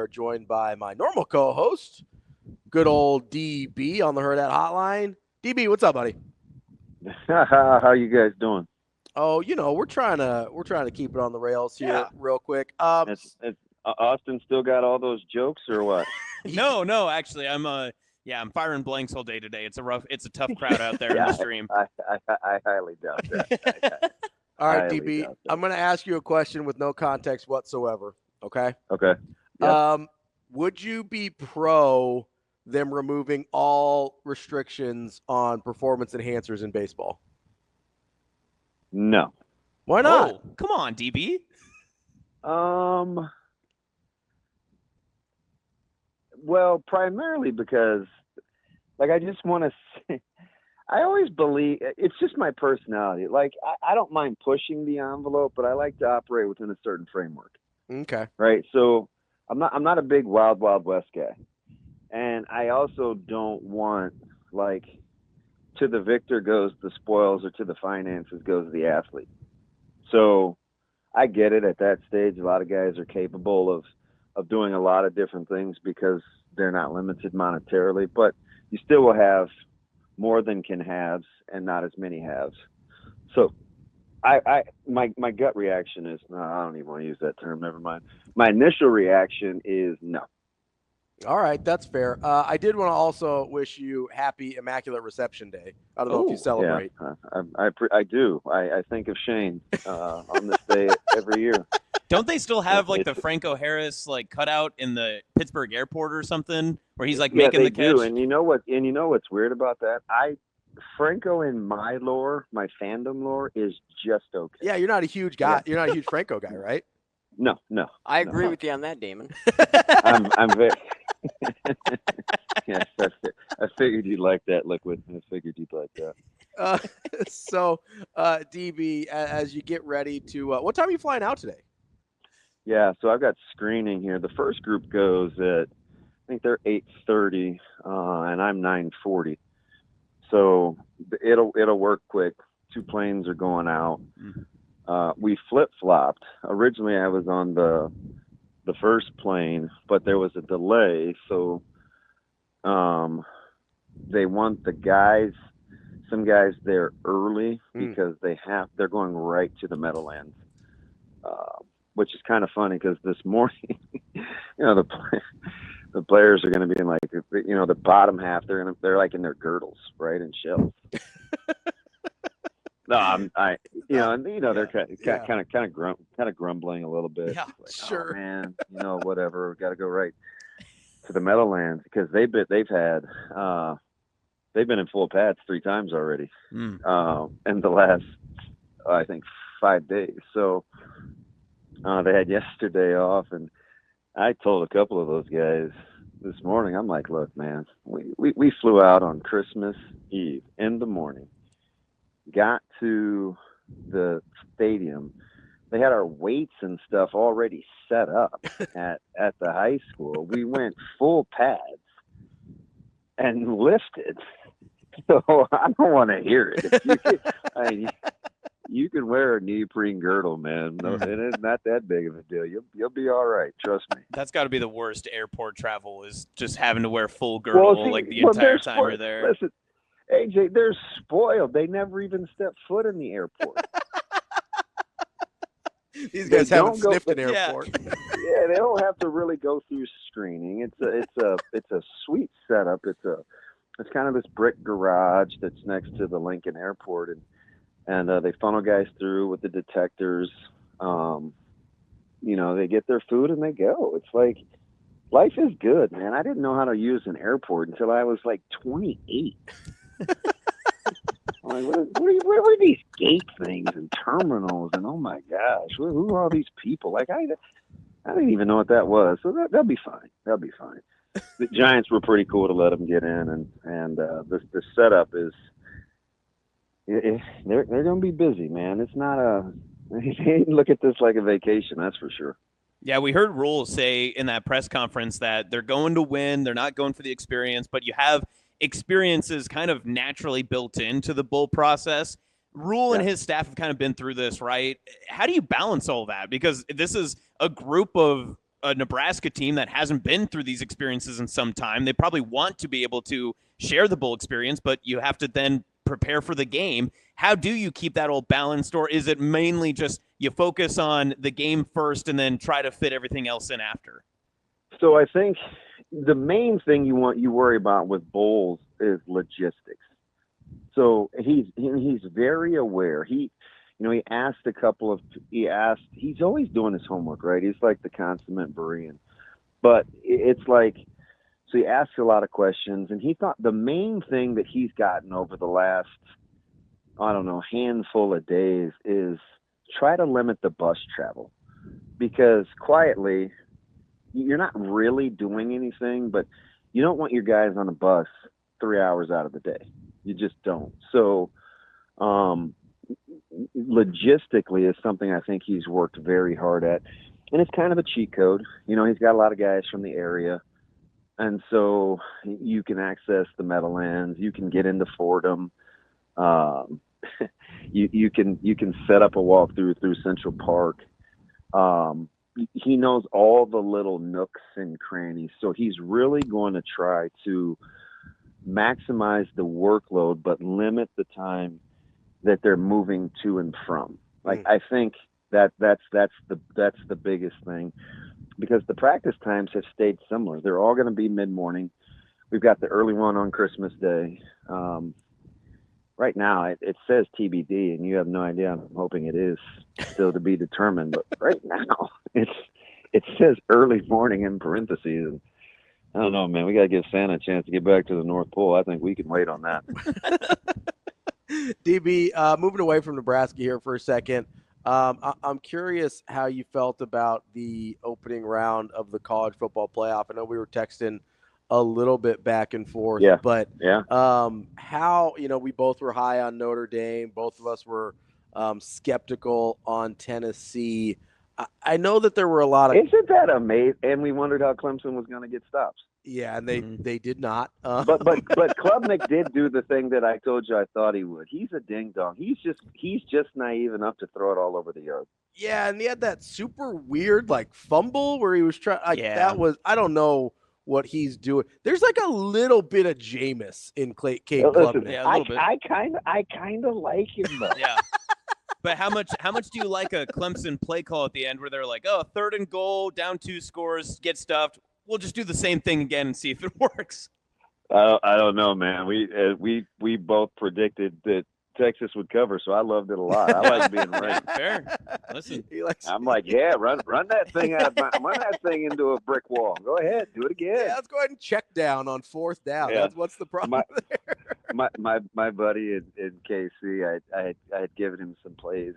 are joined by my normal co-host, good old DB on the Hurrdat Hotline. DB, what's up, buddy? How you guys doing? Oh, we're trying to keep it on the rails here real quick. Austin still got all those jokes or what? No, actually, I'm firing blanks all day today. It's a tough crowd out there in the stream. I highly doubt that. All right, DB, I'm going to ask you a question with no context whatsoever, okay? Okay. Yep. Would you be pro them removing all restrictions on performance enhancers in baseball? No. Why not? Oh, come on, DB. Well, primarily because, I just want to say, I always believe it's just my personality. I don't mind pushing the envelope, but I like to operate within a certain framework. Okay. Right. So I'm not a big wild west guy, and I also don't want to the victor goes the spoils or to the finances goes the athlete. So I get it at that stage. A lot of guys are capable of doing a lot of different things because they're not limited monetarily, but you still will have more than can haves and not as many haves. So my gut reaction is, no, I don't even want to use that term. Never mind. My initial reaction is no. All right, that's fair. I did want to also wish you happy Immaculate Reception Day. I don't know if you celebrate. Yeah, I do. I think of Shane on this day every year. Don't they still have the Franco Harris cutout in the Pittsburgh airport or something where he's making the catch? Yeah, they do. And you know what's weird about that? Franco in my lore, my fandom lore, is just okay. Yeah, you're not a huge guy. Yeah. You're not a huge Franco guy, right? No. I agree with you on that, Damon. I'm very. Yes, that's it. I figured you'd like that, Liquid. I figured you'd like that. So, DB, as you get ready to, what time are you flying out today? Yeah, so I've got screening here. The first group goes at, I think they're 8:30, and I'm 9:40. So it'll work quick. 2 planes are going out. We flip-flopped. Originally, I was on the first plane, but there was a delay, so they want some guys there early because they're going right to the Meadowlands, which is kind of funny because this morning, the players are going to be in the bottom half. They're in their girdles, right, in shells. No, they're kind of grumbling a little bit. Yeah, sure. Oh, man, whatever. We got to go right to the Meadowlands because they've been in full pads 3 times already, in the last, I think, 5 days. So they had yesterday off, and I told a couple of those guys this morning, I'm like, look, man, we flew out on Christmas Eve in the morning. Got to the stadium. They had our weights and stuff already set up at the high school. We went full pads and lifted. So I don't want to hear it. You can wear a neoprene girdle, man. No, it is not that big of a deal. You'll be all right. Trust me. That's got to be the worst airport travel is just having to wear full girdle the entire time you're there. Listen, AJ, they're spoiled. They never even step foot in the airport. These guys haven't sniffed an airport. Yeah, they don't have to really go through screening. It's a sweet setup. It's kind of this brick garage that's next to the Lincoln Airport, and they funnel guys through with the detectors. They get their food and they go. It's like life is good, man. I didn't know how to use an airport until I was 28. What are these gate things and terminals and oh my gosh, who are all these people? I didn't even know what that was. So they'll be fine. They'll be fine. The Giants were pretty cool to let them get in, and the setup is they're going to be busy, man. It's not look at this like a vacation, that's for sure. Yeah, we heard Rhule say in that press conference that they're going to win. They're not going for the experience, but you have experiences kind of naturally built into the bull process. Rhule and his staff have kind of been through this, right? How do you balance all that? Because this is a group of a Nebraska team that hasn't been through these experiences in some time. They probably want to be able to share the bowl experience, but you have to then prepare for the game. How do you keep that all balanced, or is it mainly just you focus on the game first and then try to fit everything else in after? So I think the main thing you worry about with bowls is logistics. So he's very aware. He's always doing his homework, right? He's like the consummate Berean. But it's like, so he asks a lot of questions, and he thought the main thing that he's gotten over the last, handful of days is try to limit the bus travel. Because quietly, you're not really doing anything, but you don't want your guys on a bus 3 hours out of the day. You just don't. So, logistically is something I think he's worked very hard at, and it's kind of a cheat code. He's got a lot of guys from the area, and so you can access the Meadowlands, you can get into Fordham, you can set up a walkthrough through Central Park. He knows all the little nooks and crannies, so he's really going to try to maximize the workload but limit the time that they're moving to and from. I think that's the biggest thing, because the practice times have stayed similar. They're all going to be mid-morning. We've got the early one on Christmas Day. Right now it says TBD, and you have no idea. I'm hoping it is still to be determined, but right now it says early morning in parentheses. And I don't know, man. We got to give Santa a chance to get back to the North Pole. I think we can wait on that. DB, moving away from Nebraska here for a second, I'm curious how you felt about the opening round of the college football playoff. I know we were texting a little bit back and forth, but how, we both were high on Notre Dame. Both of us were skeptical on Tennessee. I know that there were a lot of. Isn't that amazing? And we wondered how Clemson was going to get stops. Yeah, and they did not. But Klubnik did do the thing that I told you I thought he would. He's a ding dong. He's just naive enough to throw it all over the yard. Yeah, and he had that super weird fumble where he was trying. That was, I don't know what he's doing. There's a little bit of Jameis in Cade Klubnik. Yeah, a little bit. I kind of like him though. Yeah. But how much do you like a Clemson play call at the end where they're like, oh, 3rd and goal, down 2 scores, get stuffed. We'll just do the same thing again and see if it works. I don't know, man. We both predicted that Texas would cover, so I loved it a lot. I like being right. Fair. Listen, I'm like, run that thing run that thing into a brick wall. Go ahead, do it again. Yeah, let's go ahead and check down on 4th down. Yeah. What's the problem there? My buddy in KC, I had given him some plays,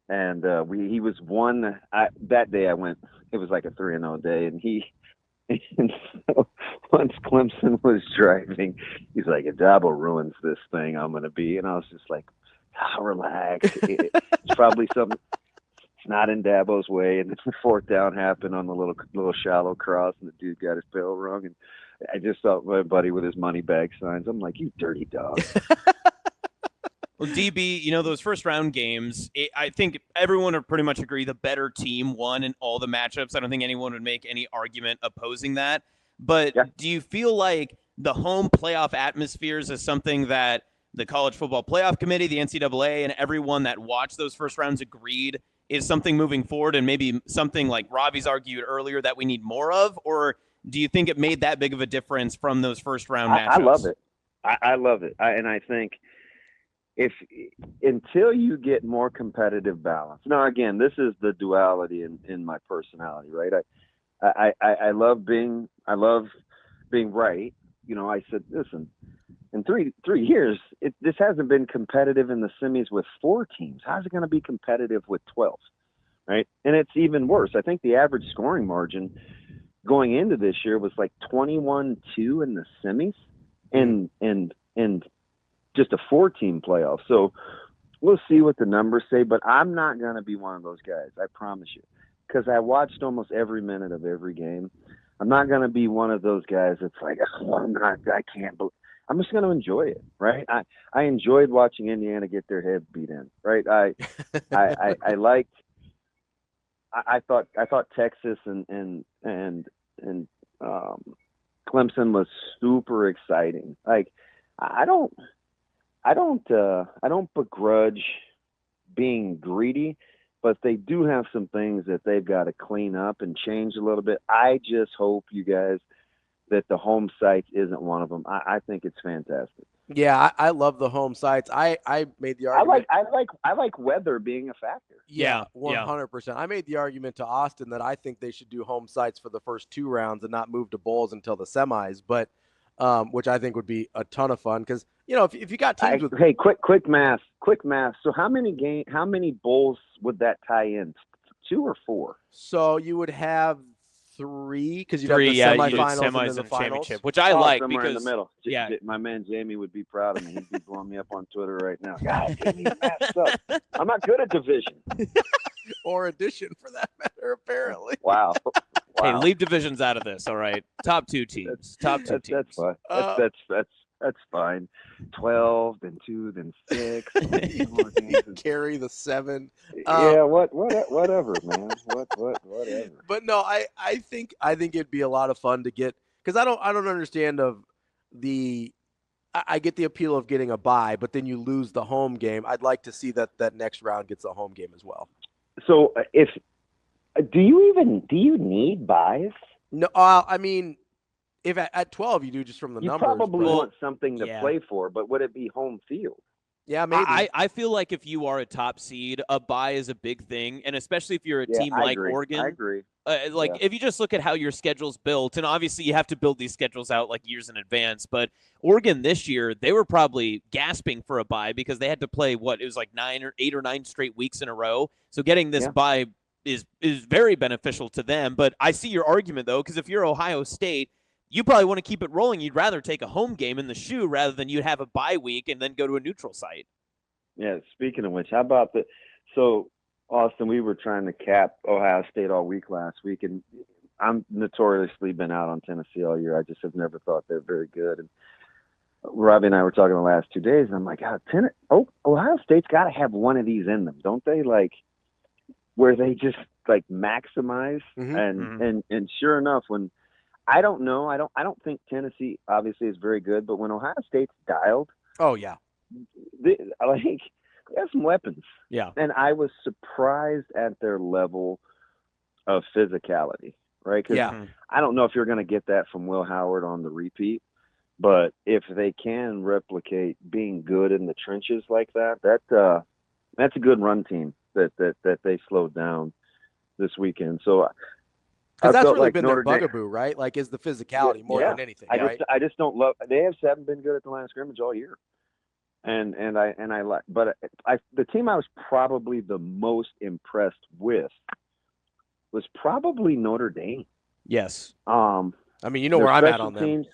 and he was one. That day I went. It was like a 3-0 day, and so once Clemson was driving, he's like, if Dabo ruins this thing, I'm going to be. And I was just like, relax. It's probably something. It's not in Dabo's way. And then the 4th down happened on the little shallow cross, and the dude got his bell rung. And I just saw my buddy with his money bag signs. I'm like, you dirty dog. Well, DB, those first round games, I think everyone would pretty much agree the better team won in all the matchups. I don't think anyone would make any argument opposing that. But do you feel like the home playoff atmospheres is something that the College Football Playoff Committee, the NCAA, and everyone that watched those first rounds agreed is something moving forward, and maybe something like Ravi's argued earlier that we need more of? Or do you think it made that big of a difference from those first round matchups? I love it. I love it. And I think until you get more competitive balance. Now, again, this is the duality in my personality, right? I love being right. I said, listen, in three years, this hasn't been competitive in the semis with 4 teams. How's it going to be competitive with 12, right? And it's even worse. I think the average scoring margin going into this year was like 21-2 in the semis, and just a 4-team playoff. So we'll see what the numbers say, but I'm not going to be one of those guys. I promise you, because I watched almost every minute of every game. I'm not going to be one of those guys that's like, I can't believe. I'm just going to enjoy it, right? I enjoyed watching Indiana get their head beat in, right? I I thought Texas and Clemson was super exciting. Like, I don't begrudge being greedy, but they do have some things that they've got to clean up and change a little bit. I just hope, you guys, that the home sites isn't one of them. I think it's fantastic. Yeah, I love the home sites. I made the argument. I like weather being a factor. Yeah, 100%. I made the argument to Austin that I think they should do home sites for the first 2 rounds and not move to bowls until the semis, but which I think would be a ton of fun because, if you got teams with – Hey, quick math. So how many bowls would that tie in? 2 or 4? So you would have 3 because you'd have the semifinals and then the finals. Championship, which I like somewhere because in the middle. Yeah, my man Jamie would be proud of me. He'd be blowing me up on Twitter right now. God, Jamie messed up. I'm not good at division or addition for that matter. Apparently. Wow. Hey, leave divisions out of this. All right, top 2 teams. Teams. That's fine. That's fine. 12, then 2, then 6. Carry the 7. Whatever, man. Whatever. But no, I think it'd be a lot of fun to get because I don't understand I get the appeal of getting a bye, but then you lose the home game. I'd like to see that next round gets a home game as well. So do you need buys? No, I mean, if at 12 you do just from the you numbers. You probably want something to play for, but would it be home field? Yeah, maybe. I feel like if you are a top seed, a bye is a big thing, and especially if you're a team like Oregon. I agree. If you just look at how your schedule's built, and obviously you have to build these schedules out like years in advance, but Oregon this year, they were probably gasping for a bye because they had to play, it was like 8 or 9 straight weeks in a row. So getting this bye is very beneficial to them. But I see your argument, though, because if you're Ohio State, you probably want to keep it rolling. You'd rather take a home game in the shoe rather than you'd have a bye week and then go to a neutral site. Yeah, speaking of which, how about so, Austin, we were trying to cap Ohio State all week last week, and I'm notoriously been out on Tennessee all year. I just have never thought they're very good. And Ravi and I were talking the last 2 days, and I'm like, Ohio State's got to have one of these in them, don't they? Like, where they just, maximize. Mm-hmm. And sure enough, when – I don't know. I don't think Tennessee obviously is very good, but when Ohio State's dialed, oh yeah, they have some weapons. Yeah, and I was surprised at their level of physicality. Right? 'Cause I don't know if you're going to get that from Will Howard on the repeat, but if they can replicate being good in the trenches like that, that's a good run team that they slowed down this weekend. So. Because that's really been their bugaboo, right? Like, is the physicality more than anything, right? I just don't love. They haven't been good at the line of scrimmage all year, and I like. But the team I was probably the most impressed with was probably Notre Dame. Yes. I mean, where I'm at on them.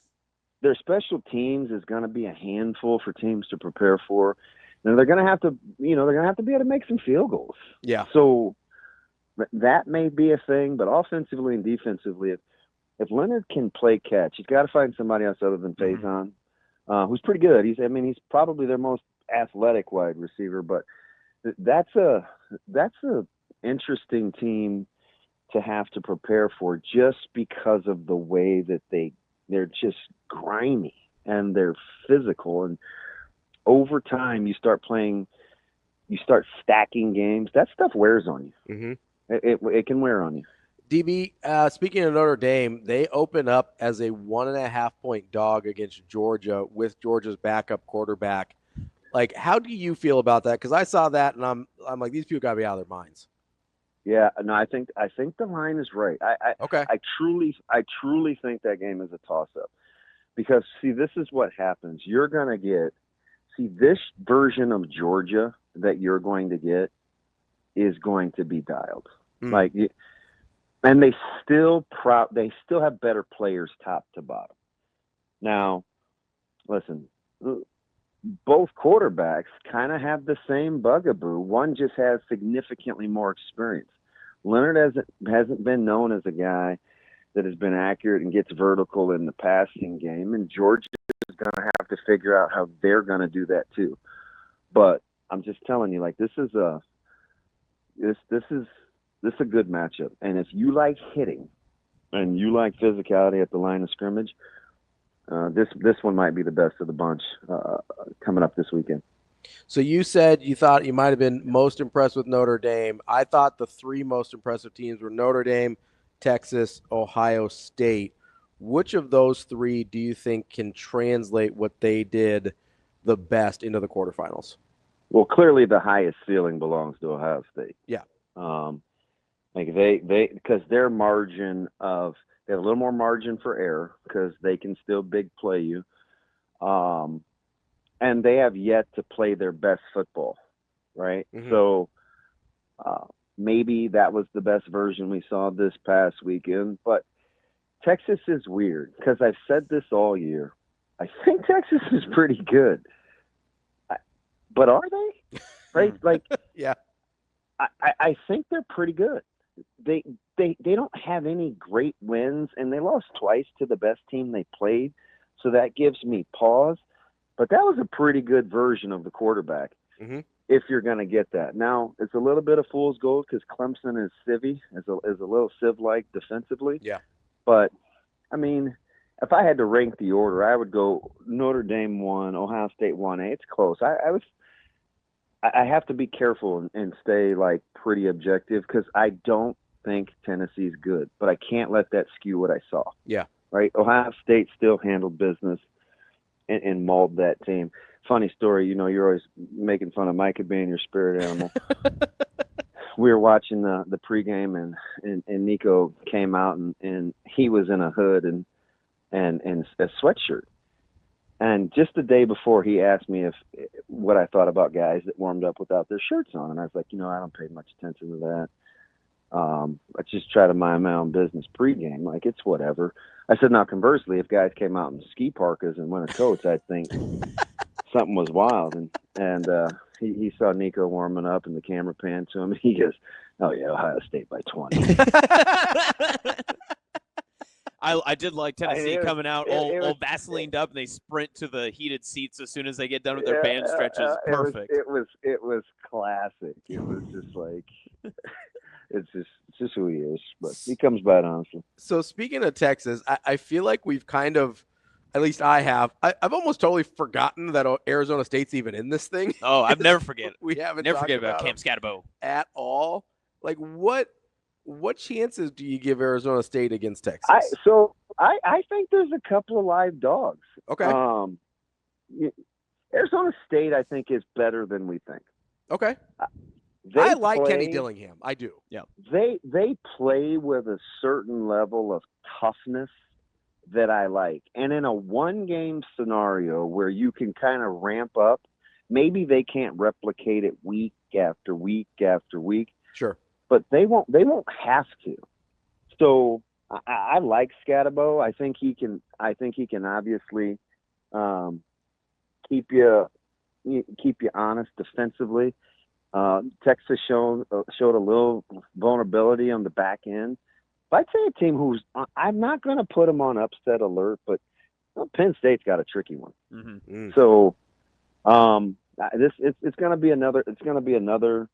Their special teams is going to be a handful for teams to prepare for, and they're going to have to, be able to make some field goals. Yeah. So. That may be a thing, but offensively and defensively, if Leonard can play catch, he's got to find somebody else other than Faison, who's pretty good. He's probably their most athletic wide receiver, but that's a interesting team to have to prepare for just because of the way that they're just grimy and they're physical. And over time, you start stacking games. That stuff wears on you. Mm-hmm. It can wear on you. DB, speaking of Notre Dame, they open up as a 1.5-point dog against Georgia with Georgia's backup quarterback. Like, how do you feel about that? Because I saw that and I'm like, these people got to be out of their minds. Yeah, no, I think the line is right. I truly think that game is a toss-up because this is what happens. You're gonna get this version of Georgia that you're going to get is going to be dialed. And they still have better players top to bottom. Now, listen, both quarterbacks kind of have the same bugaboo. One just has significantly more experience. Leonard hasn't been known as a guy that has been accurate and gets vertical in the passing game, and Georgia is going to have to figure out how they're going to do that too. But I'm just telling you, this is This is a good matchup. And if you like hitting and you like physicality at the line of scrimmage, this one might be the best of the bunch coming up this weekend. So you said you thought you might have been most impressed with Notre Dame. I thought the three most impressive teams were Notre Dame, Texas, Ohio State. Which of those three do you think can translate what they did the best into the quarterfinals? Well, clearly the highest ceiling belongs to Ohio State. Yeah. Like they because their margin of they have a little more margin for error because they can still big play you. And they have yet to play their best football, right? Mm-hmm. So maybe that was the best version we saw this past weekend. But Texas is weird because I've said this all year. I think Texas is pretty good. But are they? Right? Like, yeah. I think they're pretty good. They don't have any great wins, and they lost twice to the best team they played. So that gives me pause. But that was a pretty good version of the quarterback, mm-hmm. if you're going to get that. Now, it's a little bit of fool's gold because Clemson is civvy, is a little civ-like defensively. Yeah. But, I mean, if I had to rank the order, I would go Notre Dame 1, Ohio State 1A. It's close. I have to be careful and stay, like, pretty objective because I don't think Tennessee's good. But I can't let that skew what I saw. Yeah. Right? Ohio State still handled business. And mauled that team. Funny story, you're always making fun of Micah being your spirit animal. We were watching the pregame, and Nico came out, and he was in a hood and a sweatshirt. And just the day before, he asked me what I thought about guys that warmed up without their shirts on, and I was like, I don't pay much attention to that. I just try to mind my own business pregame. Like, it's whatever. I said, now, conversely, if guys came out in ski parkas and winter coats, I'd think something was wild. And he saw Nico warming up, and the camera panned to him, and he goes, oh, yeah, Ohio State by 20. I did like Tennessee coming out all Vaselined up, and they sprint to the heated seats as soon as they get done with their band stretches. Perfect. It was classic. It was just like – It's just who he is, but he comes by honestly. So speaking of Texas, I feel like we've kind of, at least I have, I've almost totally forgotten that Arizona State's even in this thing. Oh, I've never forget. We haven't never forget about Camp Scatabo at all. Like what chances do you give Arizona State against Texas? I think there's a couple of live dogs. Okay. Arizona State, I think, is better than we think. Okay. I like Kenny Dillingham. I do. Yeah. They play with a certain level of toughness that I like. And in a one-game scenario where you can kind of ramp up, maybe they can't replicate it week after week after week. Sure. But they won't have to. So I like Scatabo. I think he can obviously keep you honest defensively. Texas showed a little vulnerability on the back end. But I'd say a team who's I'm not going to put them on upset alert, but Penn State's got a tricky one. Mm-hmm. So it's going to be another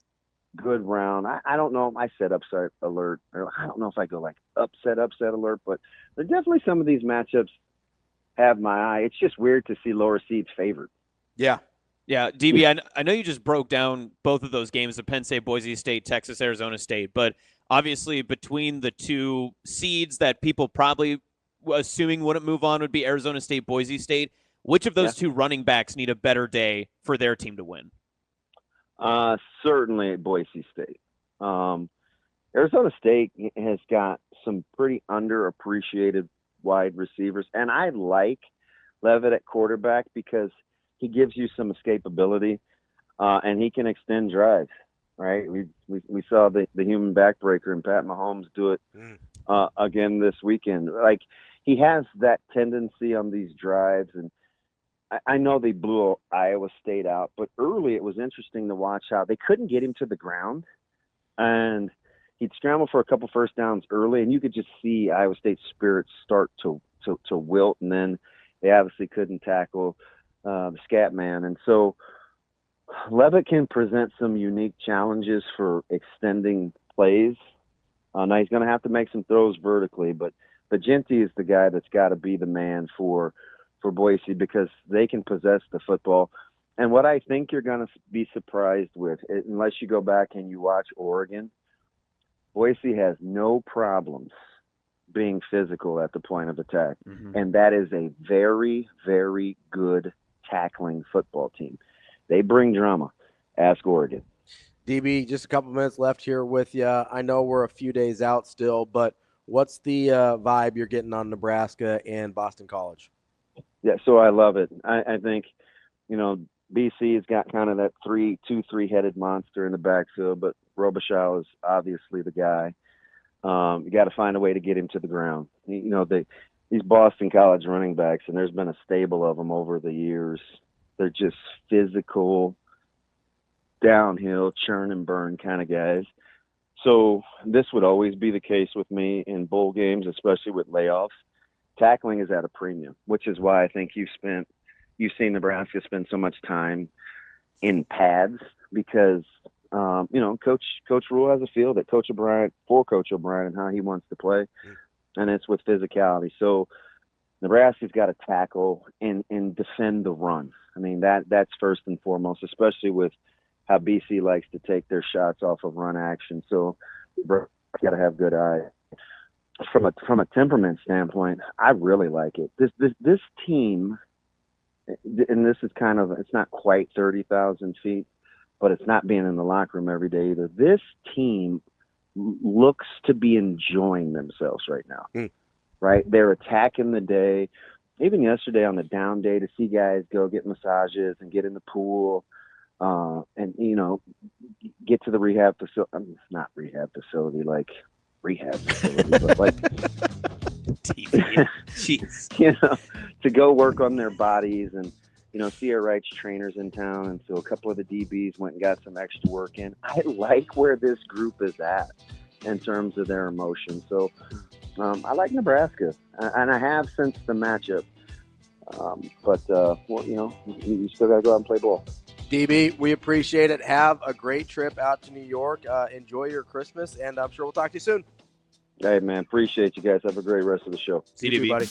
good round. I don't know if I said upset alert, or I don't know if I go like upset alert, but there definitely some of these matchups have my eye. It's just weird to see lower seeds favored. Yeah. Yeah, DB, I know you just broke down both of those games, the Penn State, Boise State, Texas, Arizona State, but obviously between the two seeds that people probably assuming wouldn't move on would be Arizona State, Boise State. Which of those two running backs need a better day for their team to win? Certainly Boise State. Arizona State has got some pretty underappreciated wide receivers, and I like Leavitt at quarterback because he gives you some escapability, and he can extend drives, right? We saw the human backbreaker and Pat Mahomes do it again this weekend. Like, he has that tendency on these drives, and I know they blew Iowa State out, but early it was interesting to watch how they couldn't get him to the ground, and he'd scramble for a couple first downs early, and you could just see Iowa State's spirits start to wilt, and then they obviously couldn't tackle the scat man. And so Leavitt can present some unique challenges for extending plays Now he's going to have to make some throws vertically, but Ginty is the guy that's got to be the man for Boise because they can possess the football. And what I think you're going to be surprised with, unless you go back and you watch Oregon, Boise has no problems being physical at the point of attack. Mm-hmm. And that is a very, very good tackling football team. They bring drama. Ask Oregon. DB, just a couple minutes left here with you. I know we're a few days out still, but what's the vibe you're getting on Nebraska and Boston College? Yeah, so I love it. I think, BC has got kind of that three-headed monster in the backfield, but Robichaux is obviously the guy. You got to find a way to get him to the ground. These Boston College running backs, and there's been a stable of them over the years. They're just physical, downhill, churn and burn kind of guys. So this would always be the case with me in bowl games, especially with layoffs. Tackling is at a premium, which is why I think you've seen Nebraska spend so much time in pads because, Coach Rhule has a feel that Coach O'Brien and how he wants to play, and it's with physicality. So Nebraska's got to tackle and defend the run. I mean, that's first and foremost, especially with how BC likes to take their shots off of run action. So got to have good eyes. From a temperament standpoint, I really like it. This team, and this is it's not quite 30,000 feet, but it's not being in the locker room every day either. This team looks to be enjoying themselves right now, right? They're attacking the day. Even yesterday on the down day to see guys go get massages and get in the pool and, get to the rehab facility. Not rehab facility, like rehab facility, but like Jeez. To go work on their bodies and Sierra Wright's trainers in town, and so a couple of the DBs went and got some extra work in. I like where this group is at in terms of their emotions. So I like Nebraska, and I have since the matchup. But you still got to go out and play ball. DB, we appreciate it. Have a great trip out to New York. Enjoy your Christmas, and I'm sure we'll talk to you soon. Hey, man, appreciate you guys. Have a great rest of the show. See you, buddy.